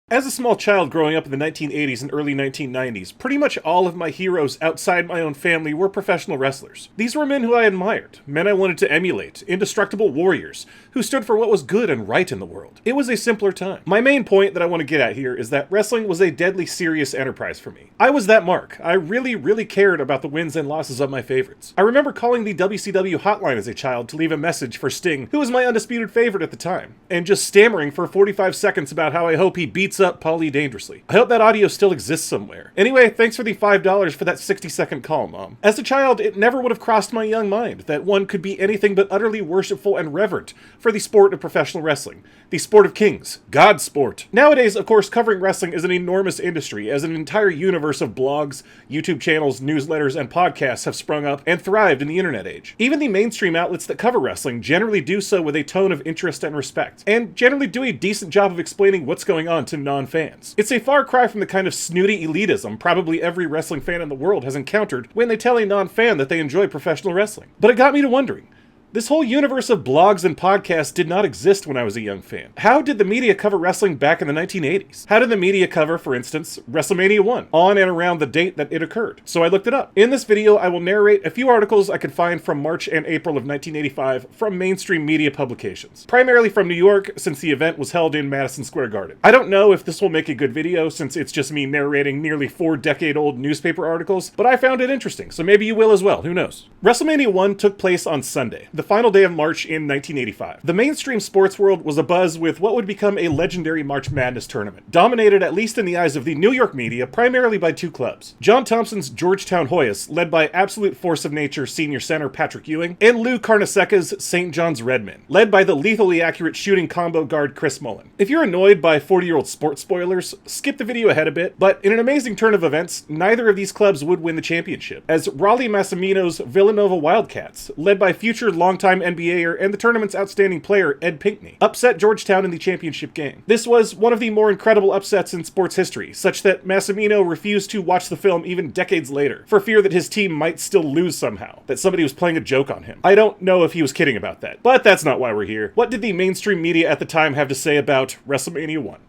As a small child growing up in the 1980s and early 1990s, pretty much all of my heroes outside my own family were professional wrestlers. These were men who I admired, men I wanted to emulate, indestructible warriors, who stood for what was good and right in the world. It was a simpler time. My main point that I want to get at here is that wrestling was a deadly serious enterprise for me. I was that mark. I really cared about the wins and losses of my favorites. I remember calling the WCW hotline as a child to leave a message for Sting, who was my undisputed favorite at the time, and just stammering for 45 seconds about how I hope he beats up Paulie dangerously. I hope that audio still exists somewhere. Anyway, thanks for the $5 for that 60-second call, Mom. As a child, it never would have crossed my young mind that one could be anything but utterly worshipful and reverent for the sport of professional wrestling. The sport of kings. God's sport. Nowadays, of course, covering wrestling is an enormous industry, as an entire universe of blogs, YouTube channels, newsletters, and podcasts have sprung up and thrived in the internet age. Even the mainstream outlets that cover wrestling generally do so with a tone of interest and respect, and generally do a decent job of explaining what's going on to non-fans. It's a far cry from the kind of snooty elitism probably every wrestling fan in the world has encountered when they tell a non-fan that they enjoy professional wrestling. But it got me to wondering, this whole universe of blogs and podcasts did not exist when I was a young fan. How did the media cover wrestling back in the 1980s? How did the media cover, for instance, Wrestlemania 1, on and around the date that it occurred? So I looked it up. In this video, I will narrate a few articles I could find from March and April of 1985 from mainstream media publications, primarily from New York, since the event was held in Madison Square Garden. I don't know if this will make a good video, since it's just me narrating nearly 4-decade-old newspaper articles, but I found it interesting, so maybe you will as well, who knows? Wrestlemania 1 took place on Sunday, the final day of March in 1985. The mainstream sports world was abuzz with what would become a legendary March Madness tournament, dominated at least in the eyes of the New York media primarily by two clubs. John Thompson's Georgetown Hoyas, led by absolute force of nature senior center Patrick Ewing, and Lou Carnesecca's St. John's Redmen, led by the lethally accurate shooting combo guard Chris Mullen. If you're annoyed by 40-year-old sports spoilers, skip the video ahead a bit, but in an amazing turn of events, neither of these clubs would win the championship, as Raleigh Massimino's Villanova Wildcats, led by future longtime NBAer and the tournament's outstanding player, Ed Pinckney, upset Georgetown in the championship game. This was one of the more incredible upsets in sports history, such that Massimino refused to watch the film even decades later, for fear that his team might still lose somehow, that somebody was playing a joke on him. I don't know if he was kidding about that, but that's not why we're here. What did the mainstream media at the time have to say about WrestleMania 1?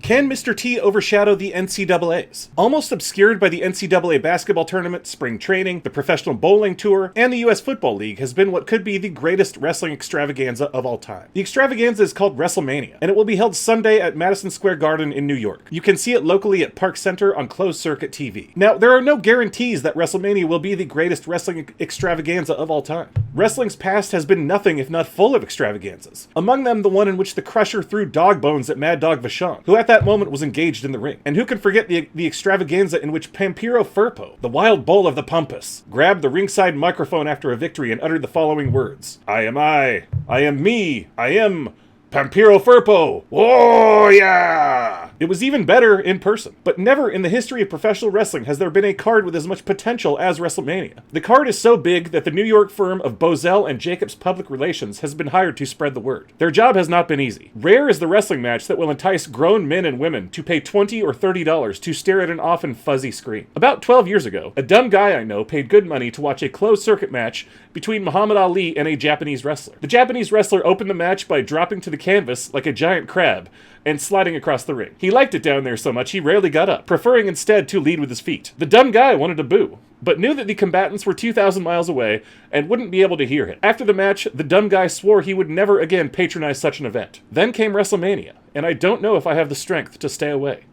Can Mr. T overshadow the NCAAs? Almost obscured by the NCAA basketball tournament, spring training, the professional bowling tour, and the US Football League has been what could be the greatest wrestling extravaganza of all time. The extravaganza is called Wrestlemania, and it will be held Sunday at Madison Square Garden in New York. You can see it locally at Park Center on closed circuit TV. Now, there are no guarantees that Wrestlemania will be the greatest wrestling extravaganza of all time. Wrestling's past has been nothing if not full of extravaganzas. Among them, the one in which the Crusher threw dog bones at Mad Dog Vachon, who at that moment was engaged in the ring. And who can forget the extravaganza in which Pampiro Firpo, the wild bull of the Pampas, grabbed the ringside microphone after a victory and uttered the following words: I am me, I am Pampiro Firpo! Oh yeah! It was even better in person. But never in the history of professional wrestling has there been a card with as much potential as WrestleMania. The card is so big that the New York firm of Bozell and Jacobs Public Relations has been hired to spread the word. Their job has not been easy. Rare is the wrestling match that will entice grown men and women to pay $20 or $30 to stare at an often fuzzy screen. About 12 years ago, a dumb guy I know paid good money to watch a closed-circuit match between Muhammad Ali and a Japanese wrestler. The Japanese wrestler opened the match by dropping to the canvas like a giant crab and sliding across the ring. He liked it down there so much he rarely got up, preferring instead to lead with his feet. The dumb guy wanted to boo, but knew that the combatants were 2,000 miles away and wouldn't be able to hear him. After the match, the dumb guy swore he would never again patronize such an event. Then came WrestleMania, and I don't know if I have the strength to stay away.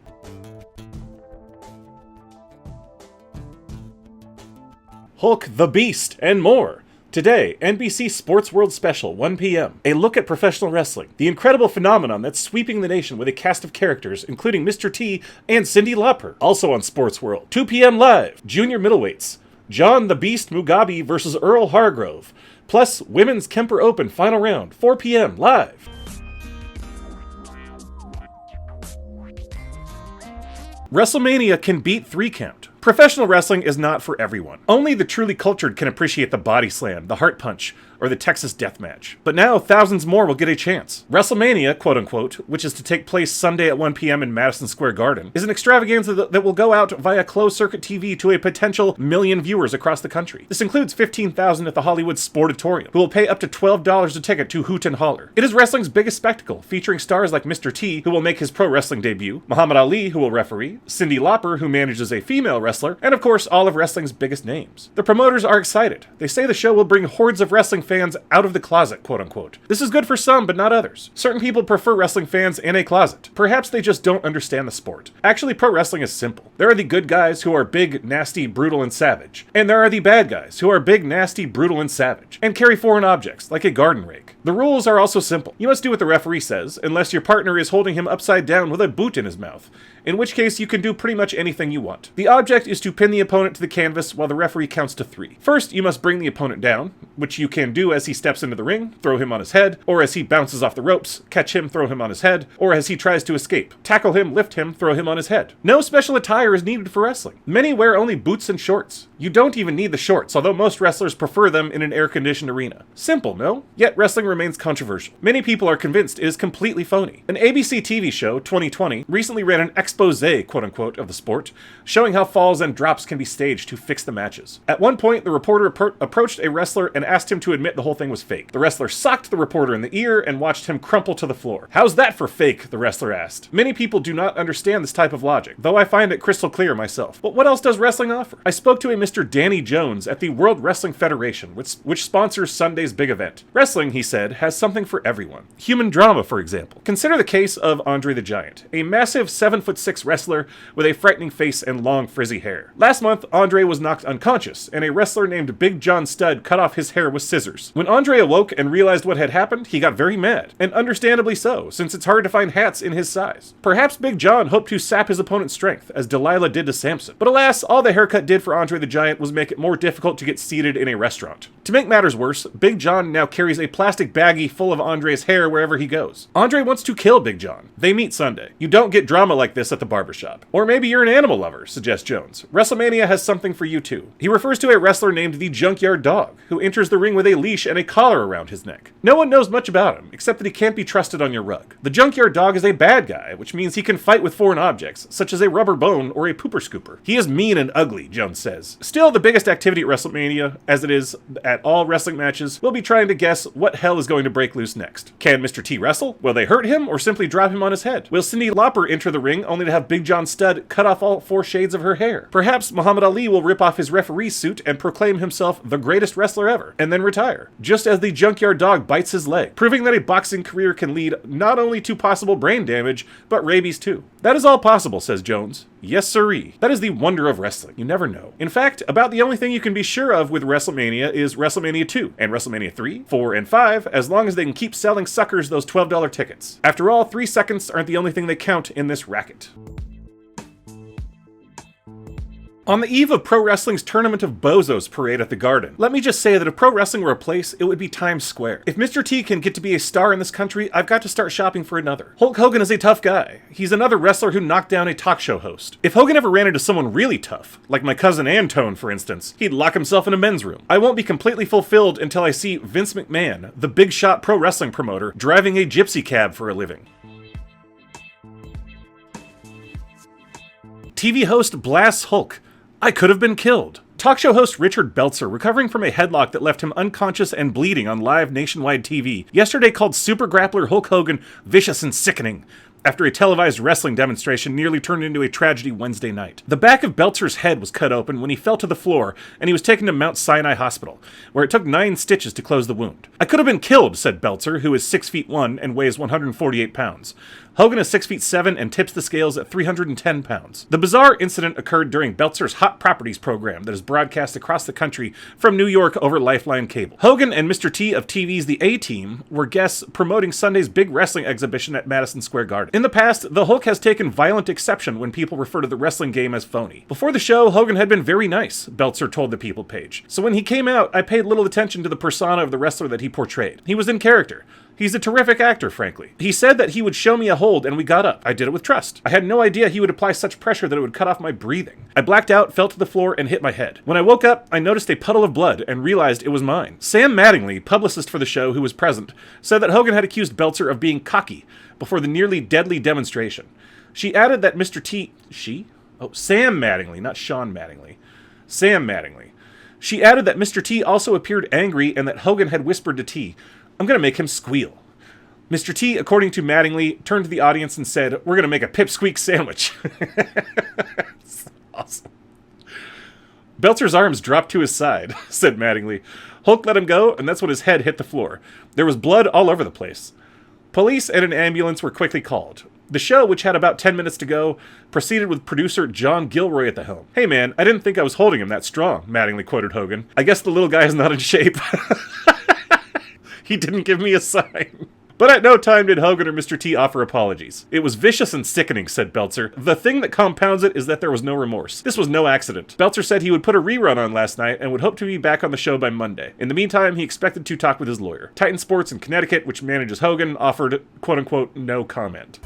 Hulk the Beast and more. Today, NBC Sports World Special, 1 p.m. A look at professional wrestling, the incredible phenomenon that's sweeping the nation with a cast of characters, including Mr. T and Cyndi Lauper. Also on Sports World, 2 p.m. live, junior middleweights, John the Beast Mugabe versus Earl Hargrove, plus Women's Kemper Open final round, 4 p.m. live. WrestleMania can beat 3 count. Professional wrestling is not for everyone. Only the truly cultured can appreciate the body slam, the heart punch, or the Texas Death Match. But now thousands more will get a chance. Wrestlemania, quote-unquote, which is to take place Sunday at 1 p.m. in Madison Square Garden, is an extravaganza that will go out via closed-circuit TV to a potential million viewers across the country. This includes 15,000 at the Hollywood Sportatorium, who will pay up to $12 a ticket to hoot and holler. It is wrestling's biggest spectacle, featuring stars like Mr. T, who will make his pro wrestling debut, Muhammad Ali, who will referee, Cyndi Lauper, who manages a female wrestler, and of course, all of wrestling's biggest names. The promoters are excited. They say the show will bring hordes of wrestling fans out of the closet, quote-unquote. This is good for some, but not others. Certain people prefer wrestling fans in a closet. Perhaps they just don't understand the sport. Actually, pro wrestling is simple. There are the good guys who are big, nasty, brutal, and savage. And there are the bad guys who are big, nasty, brutal, and savage, and carry foreign objects, like a garden rake. The rules are also simple. You must do what the referee says, unless your partner is holding him upside down with a boot in his mouth, in which case you can do pretty much anything you want. The object is to pin the opponent to the canvas while the referee counts to 3. First, you must bring the opponent down, which you can do as he steps into the ring, throw him on his head, or as he bounces off the ropes, catch him, throw him on his head, or as he tries to escape. Tackle him, lift him, throw him on his head. No special attire is needed for wrestling. Many wear only boots and shorts. You don't even need the shorts, although most wrestlers prefer them in an air-conditioned arena. Simple, no? Yet wrestling remains controversial. Many people are convinced it is completely phony. An ABC TV show, 2020, recently ran an expose, quote-unquote, of the sport, showing how falls and drops can be staged to fix the matches. At one point, the reporter approached a wrestler and asked him to admit the whole thing was fake. The wrestler socked the reporter in the ear and watched him crumple to the floor. "How's that for fake?" the wrestler asked. Many people do not understand this type of logic, though I find it crystal clear myself. But what else does wrestling offer? I spoke to a Mr. Danny Jones at the World Wrestling Federation, which sponsors Sunday's big event. Wrestling, he said, has something for everyone. Human drama, for example. Consider the case of Andre the Giant, a massive 7'6" wrestler with a frightening face and long frizzy hair. Last month, Andre was knocked unconscious, and a wrestler named Big John Studd cut off his hair with scissors. When Andre awoke and realized what had happened, he got very mad, and understandably so, since it's hard to find hats in his size. Perhaps Big John hoped to sap his opponent's strength, as Delilah did to Samson. But alas, all the haircut did for Andre the Giant was make it more difficult to get seated in a restaurant. To make matters worse, Big John now carries a plastic baggie full of Andre's hair wherever he goes. Andre wants to kill Big John. They meet Sunday. You don't get drama like this at the barbershop. Or maybe you're an animal lover, suggests Jones. Wrestlemania has something for you too. He refers to a wrestler named the Junkyard Dog, who enters the ring with a leash and a collar around his neck. No one knows much about him, except that he can't be trusted on your rug. The Junkyard Dog is a bad guy, which means he can fight with foreign objects, such as a rubber bone or a pooper scooper. He is mean and ugly, Jones says. Still, the biggest activity at Wrestlemania, as it is at all wrestling matches, will be trying to guess what hell is going to break loose next. Can Mr. T wrestle? Will they hurt him or simply drop him on his head? Will Cyndi Lauper enter the ring only to have Big John Studd cut off all 4 shades of her hair? Perhaps Muhammad Ali will rip off his referee suit and proclaim himself the greatest wrestler ever, and then retire, just as the Junkyard Dog bites his leg, proving that a boxing career can lead not only to possible brain damage, but rabies too. That is all possible, says Jones. Yes, sirree. That is the wonder of wrestling. You never know. In fact, about the only thing you can be sure of with WrestleMania is WrestleMania 2, and WrestleMania 3, 4, and 5, as long as they can keep selling suckers those $12 tickets. After all, 3 seconds aren't the only thing they count in this racket. On the eve of pro wrestling's Tournament of Bozos parade at the Garden, let me just say that if pro wrestling were a place, it would be Times Square. If Mr. T can get to be a star in this country, I've got to start shopping for another. Hulk Hogan is a tough guy. He's another wrestler who knocked down a talk show host. If Hogan ever ran into someone really tough, like my cousin Antone, for instance, he'd lock himself in a men's room. I won't be completely fulfilled until I see Vince McMahon, the big shot pro wrestling promoter, driving a gypsy cab for a living. TV host blasts Hulk. I could have been killed. Talk show host Richard Belzer, recovering from a headlock that left him unconscious and bleeding on live nationwide TV, yesterday called super grappler Hulk Hogan vicious and sickening, after a televised wrestling demonstration nearly turned into a tragedy Wednesday night. The back of Belzer's head was cut open when he fell to the floor, and he was taken to Mount Sinai Hospital, where it took 9 stitches to close the wound. I could have been killed, said Belzer, who is 6'1" and weighs 148 pounds. Hogan is 6'7" and tips the scales at 310 pounds. The bizarre incident occurred during Belzer's Hot Properties program that is broadcast across the country from New York over Lifeline Cable. Hogan and Mr. T of TV's The A-Team were guests promoting Sunday's big wrestling exhibition at Madison Square Garden. In the past, the Hulk has taken violent exception when people refer to the wrestling game as phony. Before the show, Hogan had been very nice, Belzer told the People page. So when he came out, I paid little attention to the persona of the wrestler that he portrayed. He was in character. He's a terrific actor, frankly. He said that he would show me a hold, and we got up. I did it with trust. I had no idea he would apply such pressure that it would cut off my breathing. I blacked out, fell to the floor, and hit my head. When I woke up, I noticed a puddle of blood and realized it was mine. Sam Mattingly, publicist for the show who was present, said that Hogan had accused Belzer of being cocky before the nearly deadly demonstration. She added that Mr. T... Sam Mattingly, not Sean Mattingly. Sam Mattingly. She added that Mr. T also appeared angry and that Hogan had whispered to T, "I'm going to make him squeal." Mr. T, according to Mattingly, turned to the audience and said, "We're going to make a pipsqueak sandwich." That's awesome. Belzer's arms dropped to his side, said Mattingly. Hulk let him go, and that's when his head hit the floor. There was blood all over the place. Police and an ambulance were quickly called. The show, which had about 10 minutes to go, proceeded with producer John Gilroy at the helm. "Hey man, I didn't think I was holding him that strong," Mattingly quoted Hogan. "I guess the little guy is not in shape." He didn't give me a sign. But at no time did Hogan or Mr. T offer apologies. "It was vicious and sickening," said Belzer. "The thing that compounds it is that there was no remorse. This was no accident." Belzer said he would put a rerun on last night and would hope to be back on the show by Monday. In the meantime, he expected to talk with his lawyer. Titan Sports in Connecticut, which manages Hogan, offered, quote-unquote, no comment.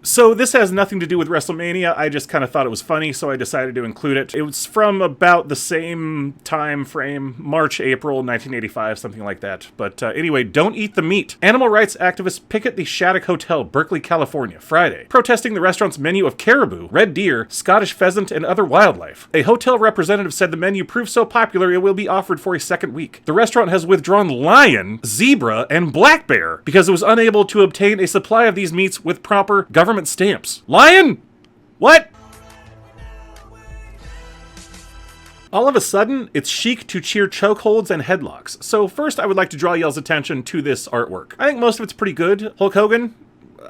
So this has nothing to do with WrestleMania. I just kind of thought it was funny, so I decided to include it. It was from about the same time frame, March, April 1985, something like that. But anyway, don't eat the meat. Animal rights activists picket the Shattuck Hotel, Berkeley, California, Friday, protesting the restaurant's menu of caribou, red deer, Scottish pheasant, and other wildlife. A hotel representative said the menu proved so popular it will be offered for a second week. The restaurant has withdrawn lion, zebra, and black bear because it was unable to obtain a supply of these meats with proper government stamps. Lion? What? All of a sudden, it's chic to cheer chokeholds and headlocks. So first, I would like to draw y'all's attention to this artwork. I think most of it's pretty good. Hulk Hogan,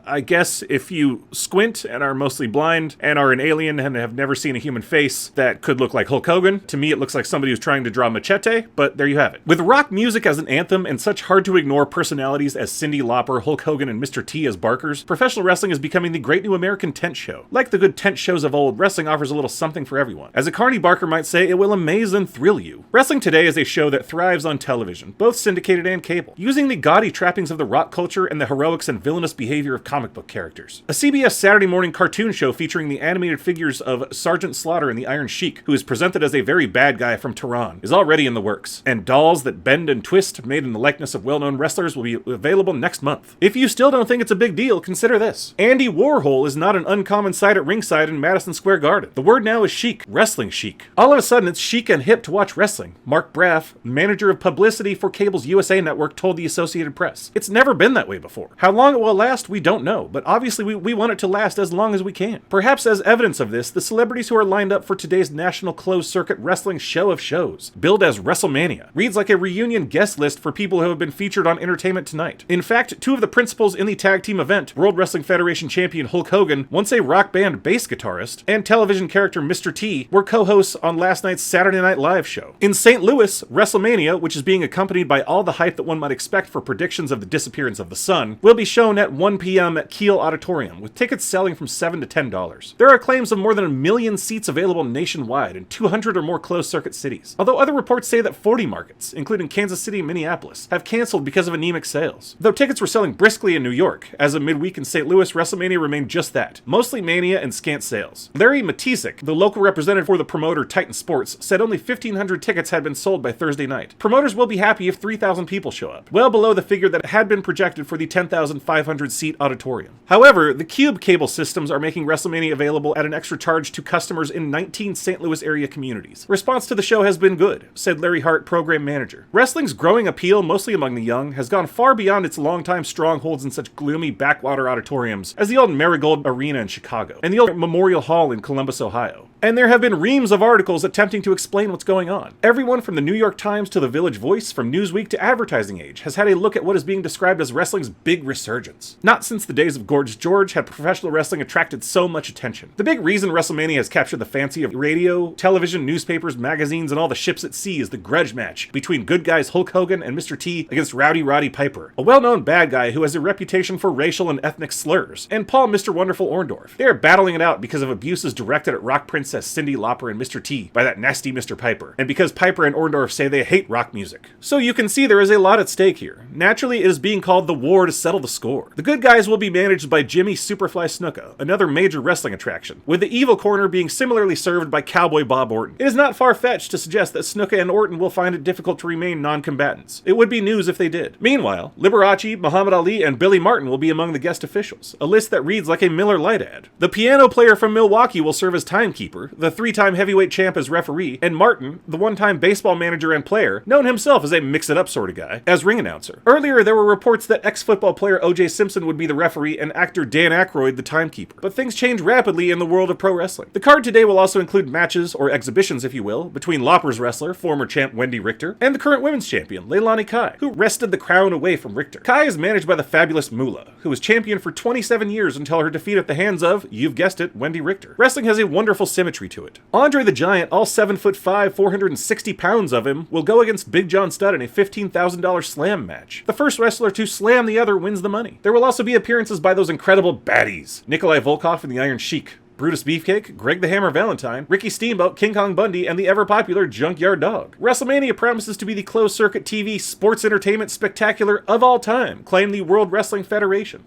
I guess if you squint and are mostly blind and are an alien and have never seen a human face that could look like Hulk Hogan, to me it looks like somebody who's trying to draw Machete, but there you have it. With rock music as an anthem and such hard-to-ignore personalities as Cyndi Lauper, Hulk Hogan, and Mr. T as barkers, professional wrestling is becoming the great new American tent show. Like the good tent shows of old, wrestling offers a little something for everyone. As a Carney Barker might say, it will amaze and thrill you. Wrestling today is a show that thrives on television, both syndicated and cable, using the gaudy trappings of the rock culture and the heroics and villainous behavior of comic book characters. A CBS Saturday morning cartoon show featuring the animated figures of Sergeant Slaughter and the Iron Sheik, who is presented as a very bad guy from Tehran, is already in the works. And dolls that bend and twist, made in the likeness of well-known wrestlers, will be available next month. If you still don't think it's a big deal, consider this. Andy Warhol is not an uncommon sight at ringside in Madison Square Garden. The word now is chic, wrestling chic. All of a sudden, it's chic and hip to watch wrestling. Mark Braff, manager of publicity for cable's USA Network, told the Associated Press. It's never been that way before. How long it will last, we don't know, but obviously we want it to last as long as we can. Perhaps as evidence of this, the celebrities who are lined up for today's national closed-circuit wrestling show of shows, billed as Wrestlemania, reads like a reunion guest list for people who have been featured on Entertainment Tonight. In fact, two of the principals in the tag team event, World Wrestling Federation champion Hulk Hogan, once a rock band bass guitarist, and television character Mr. T, were co-hosts on last night's Saturday Night Live show. In St. Louis, Wrestlemania, which is being accompanied by all the hype that one might expect for predictions of the disappearance of the sun, will be shown at 1 p.m. at Kiel Auditorium, with tickets selling from $7 to $10. There are claims of more than 1 million seats available nationwide in 200 or more closed-circuit cities, although other reports say that 40 markets, including Kansas City and Minneapolis, have canceled because of anemic sales. Though tickets were selling briskly in New York, as of midweek in St. Louis, WrestleMania remained just that, mostly mania and scant sales. Larry Matisek, the local representative for the promoter Titan Sports, said only 1,500 tickets had been sold by Thursday night. Promoters will be happy if 3,000 people show up, well below the figure that had been projected for the 10,500-seat auditorium. However, the Cube cable systems are making WrestleMania available at an extra charge to customers in 19 St. Louis area communities. Response to the show has been good, said Larry Hart, program manager. Wrestling's growing appeal, mostly among the young, has gone far beyond its longtime strongholds in such gloomy backwater auditoriums as the old Marigold Arena in Chicago and the old Memorial Hall in Columbus, Ohio. And there have been reams of articles attempting to explain what's going on. Everyone from the New York Times to the Village Voice, from Newsweek to Advertising Age, has had a look at what is being described as wrestling's big resurgence. Not since the days of Gorgeous George had professional wrestling attracted so much attention. The big reason WrestleMania has captured the fancy of radio, television, newspapers, magazines, and all the ships at sea is the grudge match between good guys Hulk Hogan and Mr. T against Rowdy Roddy Piper, a well-known bad guy who has a reputation for racial and ethnic slurs, and Paul Mr. Wonderful Orndorff. They are battling it out because of abuses directed at rock princess Cyndi Lauper and Mr. T by that nasty Mr. Piper, and because Piper and Orndorff say they hate rock music. So you can see there is a lot at stake here. Naturally, it is being called the war to settle the score. The good guys will be managed by Jimmy Superfly Snuka, another major wrestling attraction, with the evil corner being similarly served by Cowboy Bob Orton. It is not far-fetched to suggest that Snuka and Orton will find it difficult to remain non-combatants. It would be news if they did. Meanwhile, Liberace, Muhammad Ali, and Billy Martin will be among the guest officials, a list that reads like a Miller Lite ad. The piano player from Milwaukee will serve as timekeeper, the three-time heavyweight champ as referee, and Martin, the one-time baseball manager and player, known himself as a mix-it-up sort of guy, as ring announcer. Earlier, there were reports that ex-football player O.J. Simpson would be the referee and actor Dan Aykroyd the timekeeper. But things change rapidly in the world of pro wrestling. The card today will also include matches, or exhibitions if you will, between Lauper's wrestler, former champ Wendy Richter, and the current women's champion, Leilani Kai, who wrested the crown away from Richter. Kai is managed by the fabulous Moolah, who was champion for 27 years until her defeat at the hands of, you've guessed it, Wendy Richter. Wrestling has a wonderful symmetry to it. Andre the Giant, all 7'5", 460 pounds of him, will go against Big John Studd in a $15,000 slam match. The first wrestler to slam the other wins the money. There will also be appearances by those incredible baddies, Nikolai Volkov and the Iron Sheik, Brutus Beefcake, Greg the Hammer Valentine, Ricky Steamboat, King Kong Bundy, and the ever-popular Junkyard Dog. WrestleMania promises to be the closed-circuit TV sports entertainment spectacular of all time, claimed the World Wrestling Federation.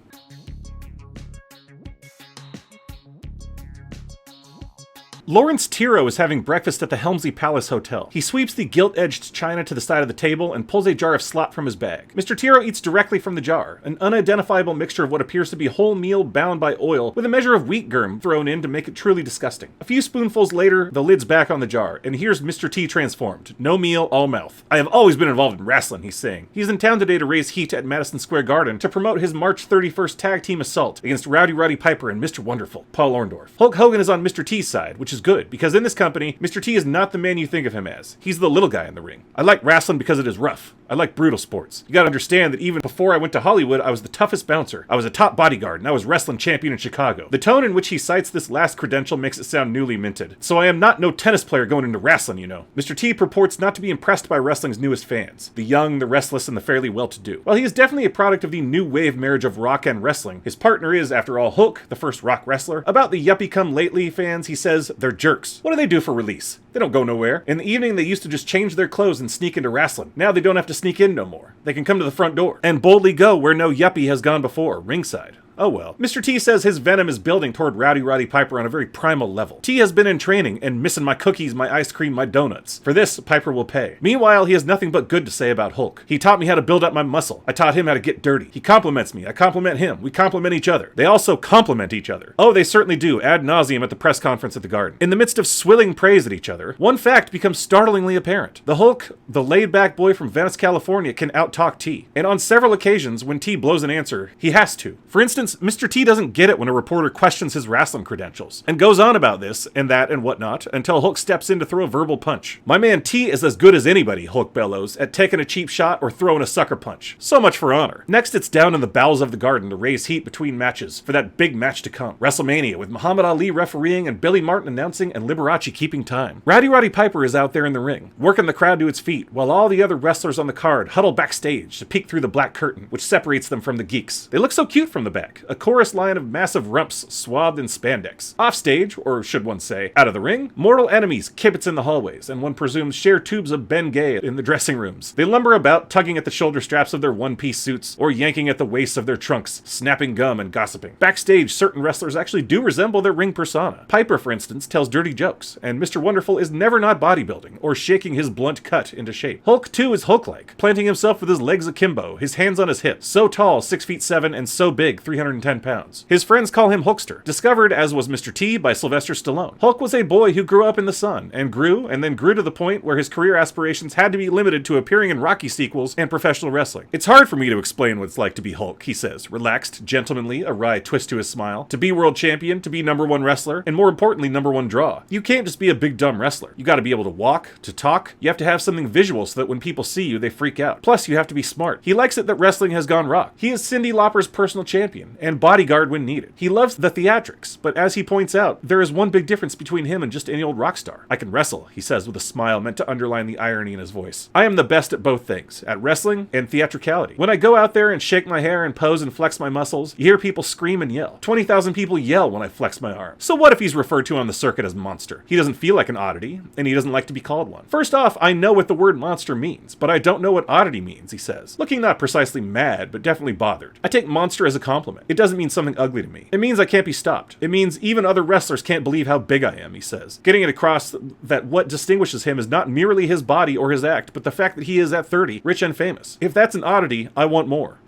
Lawrence Tiro is having breakfast at the Helmsley Palace Hotel. He sweeps the gilt-edged china to the side of the table and pulls a jar of slop from his bag. Mr. Tiro eats directly from the jar, an unidentifiable mixture of what appears to be whole meal bound by oil with a measure of wheat germ thrown in to make it truly disgusting. A few spoonfuls later, the lid's back on the jar, and here's Mr. T transformed. No meal, all mouth. I have always been involved in wrestling, he's saying. He's in town today to raise heat at Madison Square Garden to promote his March 31st tag team assault against Rowdy Roddy Piper and Mr. Wonderful, Paul Orndorff. Hulk Hogan is on Mr. T's side, which is good, because in this company, Mr. T is not the man you think of him as. He's the little guy in the ring. I like wrestling because it is rough. I like brutal sports. You gotta understand that even before I went to Hollywood, I was the toughest bouncer. I was a top bodyguard, and I was wrestling champion in Chicago. The tone in which he cites this last credential makes it sound newly minted. So I am not no tennis player going into wrestling, you know. Mr. T purports not to be impressed by wrestling's newest fans, the young, the restless, and the fairly well-to-do. While he is definitely a product of the new wave marriage of rock and wrestling, his partner is, after all, Hook, the first rock wrestler. About the yuppie-come-lately fans, he says, they're jerks. What do they do for release? They don't go nowhere. In the evening, they used to just change their clothes and sneak into wrestling. Now they don't have to sneak in no more. They can come to the front door and boldly go where no yuppie has gone before, ringside. Oh well. Mr. T says his venom is building toward Rowdy Roddy Piper on a very primal level. T has been in training and missing my cookies, my ice cream, my donuts. For this, Piper will pay. Meanwhile, he has nothing but good to say about Hulk. He taught me how to build up my muscle. I taught him how to get dirty. He compliments me. I compliment him. We compliment each other. They also compliment each other. Oh, they certainly do, ad nauseum at the press conference at the Garden. In the midst of swilling praise at each other, one fact becomes startlingly apparent. The Hulk, the laid-back boy from Venice, California, can out-talk T. And on several occasions, when T blows an answer, he has to. For instance, Mr. T doesn't get it when a reporter questions his wrestling credentials, and goes on about this and that and whatnot until Hulk steps in to throw a verbal punch. My man T is as good as anybody, Hulk bellows, at taking a cheap shot or throwing a sucker punch. So much for honor. Next, it's down in the bowels of the Garden to raise heat between matches for that big match to come. WrestleMania, with Muhammad Ali refereeing and Billy Martin announcing and Liberace keeping time. Rowdy Roddy Piper is out there in the ring, working the crowd to its feet, while all the other wrestlers on the card huddle backstage to peek through the black curtain, which separates them from the geeks. They look so cute from the back. A chorus line of massive rumps swathed in spandex. Offstage, or should one say, out of the ring, mortal enemies kibitz in the hallways, and one presumes share tubes of Ben Gay in the dressing rooms. They lumber about, tugging at the shoulder straps of their one-piece suits, or yanking at the waists of their trunks, snapping gum and gossiping. Backstage, certain wrestlers actually do resemble their ring persona. Piper, for instance, tells dirty jokes, and Mr. Wonderful is never not bodybuilding, or shaking his blunt cut into shape. Hulk, too, is Hulk-like, planting himself with his legs akimbo, his hands on his hips, so tall, 6'7", and so big, 310 pounds. His friends call him Hulkster, discovered, as was Mr. T, by Sylvester Stallone. Hulk was a boy who grew up in the sun, and then grew to the point where his career aspirations had to be limited to appearing in Rocky sequels and professional wrestling. It's hard for me to explain what it's like to be Hulk, he says, relaxed, gentlemanly, a wry twist to his smile. To be world champion, to be #1 wrestler, and more importantly, #1 draw. You can't just be a big dumb wrestler. You gotta be able to walk, to talk. You have to have something visual so that when people see you, they freak out. Plus, you have to be smart. He likes it that wrestling has gone rock. He is Cyndi Lauper's personal champion, Hogan, and bodyguard when needed. He loves the theatrics, but as he points out, there is one big difference between him and just any old rock star. I can wrestle, he says with a smile meant to underline the irony in his voice. I am the best at both things, at wrestling and theatricality. When I go out there and shake my hair and pose and flex my muscles, you hear people scream and yell. 20,000 people yell when I flex my arm. So what if he's referred to on the circuit as monster? He doesn't feel like an oddity, and he doesn't like to be called one. First off, I know what the word monster means, but I don't know what oddity means, he says, looking not precisely mad, but definitely bothered. I take monster as a compliment. It doesn't mean something ugly to me. It means I can't be stopped. It means even other wrestlers can't believe how big I am, he says, getting it across that what distinguishes him is not merely his body or his act, but the fact that he is at 30, rich and famous. If that's an oddity, I want more.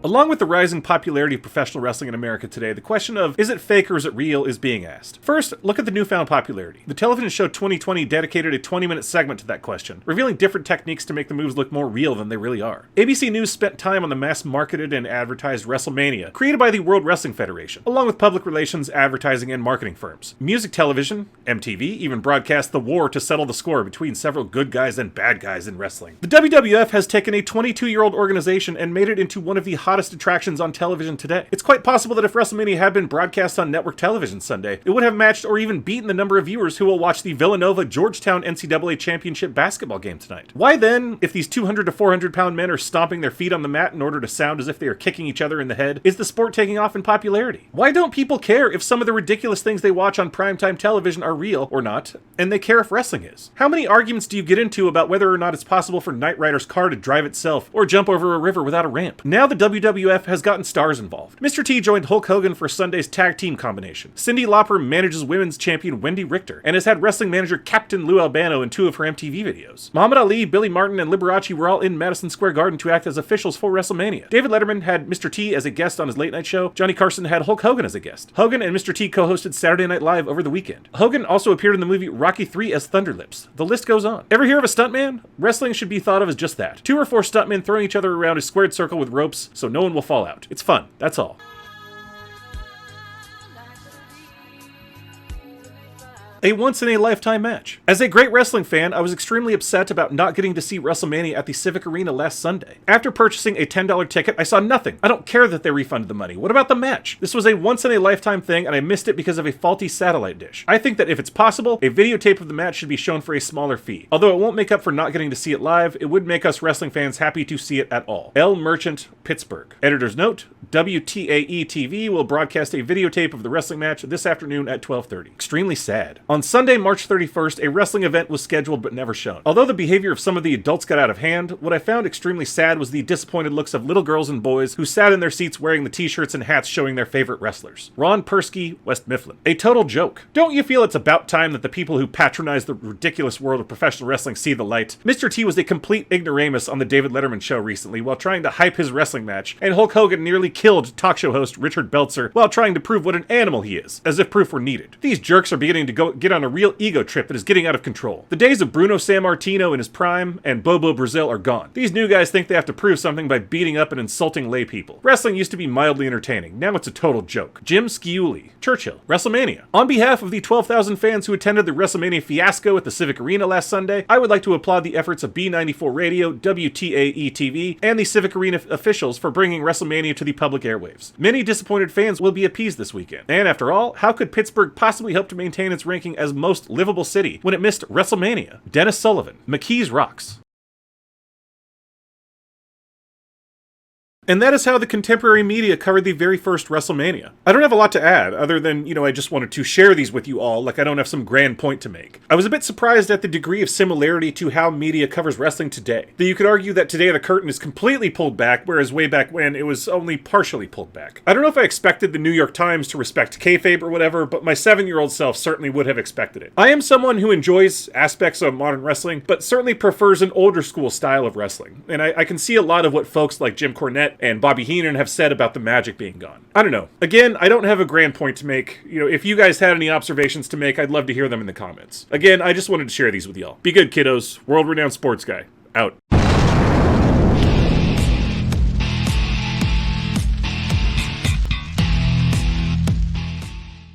Along with the rising popularity of professional wrestling in America today, the question of is it fake or is it real is being asked. First, look at the newfound popularity. The television show 2020 dedicated a 20-minute segment to that question, revealing different techniques to make the moves look more real than they really are. ABC News spent time on the mass-marketed and advertised Wrestlemania, created by the World Wrestling Federation, along with public relations, advertising, and marketing firms. Music television, MTV, even broadcast the war to settle the score between several good guys and bad guys in wrestling. The WWF has taken a 22-year-old organization and made it into one of the hottest attractions on television today. It's quite possible that if WrestleMania had been broadcast on network television Sunday, it would have matched or even beaten the number of viewers who will watch the Villanova-Georgetown NCAA Championship basketball game tonight. Why then, if these 200 to 400 pound men are stomping their feet on the mat in order to sound as if they are kicking each other in the head, is the sport taking off in popularity? Why don't people care if some of the ridiculous things they watch on primetime television are real or not, and they care if wrestling is? How many arguments do you get into about whether or not it's possible for Knight Rider's car to drive itself or jump over a river without a ramp? Now the WWF has gotten stars involved. Mr. T joined Hulk Hogan for Sunday's tag team combination. Cyndi Lauper manages women's champion Wendy Richter and has had wrestling manager Captain Lou Albano in 2 of her MTV videos. Muhammad Ali, Billy Martin, and Liberace were all in Madison Square Garden to act as officials for WrestleMania. David Letterman had Mr. T as a guest on his late night show. Johnny Carson had Hulk Hogan as a guest. Hogan and Mr. T co-hosted Saturday Night Live over the weekend. Hogan also appeared in the movie Rocky III as Thunderlips. The list goes on. Ever hear of a stuntman? Wrestling should be thought of as just that. 2 or 4 stuntmen throwing each other around a squared circle with ropes so no one will fall out. It's fun. That's all. A once-in-a-lifetime match. As a great wrestling fan, I was extremely upset about not getting to see WrestleMania at the Civic Arena last Sunday. After purchasing a $10 ticket, I saw nothing. I don't care that they refunded the money. What about the match? This was a once-in-a-lifetime thing, and I missed it because of a faulty satellite dish. I think that if it's possible, a videotape of the match should be shown for a smaller fee. Although it won't make up for not getting to see it live, it would make us wrestling fans happy to see it at all. L. Merchant, Pittsburgh. Editor's note, WTAE-TV will broadcast a videotape of the wrestling match this afternoon at 12:30. Extremely sad. On Sunday, March 31st, a wrestling event was scheduled but never shown. Although the behavior of some of the adults got out of hand, what I found extremely sad was the disappointed looks of little girls and boys who sat in their seats wearing the t-shirts and hats showing their favorite wrestlers. Ron Persky, West Mifflin. A total joke. Don't you feel it's about time that the people who patronize the ridiculous world of professional wrestling see the light? Mr. T was a complete ignoramus on the David Letterman show recently while trying to hype his wrestling match, and Hulk Hogan nearly killed talk show host Richard Belzer while trying to prove what an animal he is, as if proof were needed. These jerks are beginning to get on a real ego trip that is getting out of control. The days of Bruno Sammartino in his prime and Bobo Brazil are gone. These new guys think they have to prove something by beating up and insulting lay people. Wrestling used to be mildly entertaining. Now it's a total joke. Jim Sciuli, Churchill, WrestleMania. On behalf of the 12,000 fans who attended the WrestleMania fiasco at the Civic Arena last Sunday, I would like to applaud the efforts of B94 Radio, WTAE-TV, and the Civic Arena officials for bringing WrestleMania to the public airwaves. Many disappointed fans will be appeased this weekend. And after all, how could Pittsburgh possibly hope to maintain its ranking as most livable city when it missed WrestleMania? Dennis Sullivan, McKees Rocks. And that is how the contemporary media covered the very first WrestleMania. I don't have a lot to add, other than, I just wanted to share these with you all, like I don't have some grand point to make. I was a bit surprised at the degree of similarity to how media covers wrestling today. That you could argue that today the curtain is completely pulled back, whereas way back when it was only partially pulled back. I don't know if I expected the New York Times to respect kayfabe or whatever, but my 7-year-old self certainly would have expected it. I am someone who enjoys aspects of modern wrestling, but certainly prefers an older school style of wrestling. And I can see a lot of what folks like Jim Cornette and Bobby Heenan have said about the magic being gone. I don't know. Again, I don't have a grand point to make. If you guys had any observations to make, I'd love to hear them in the comments. Again, I just wanted to share these with y'all. Be good, kiddos. World-renowned sports guy. Out.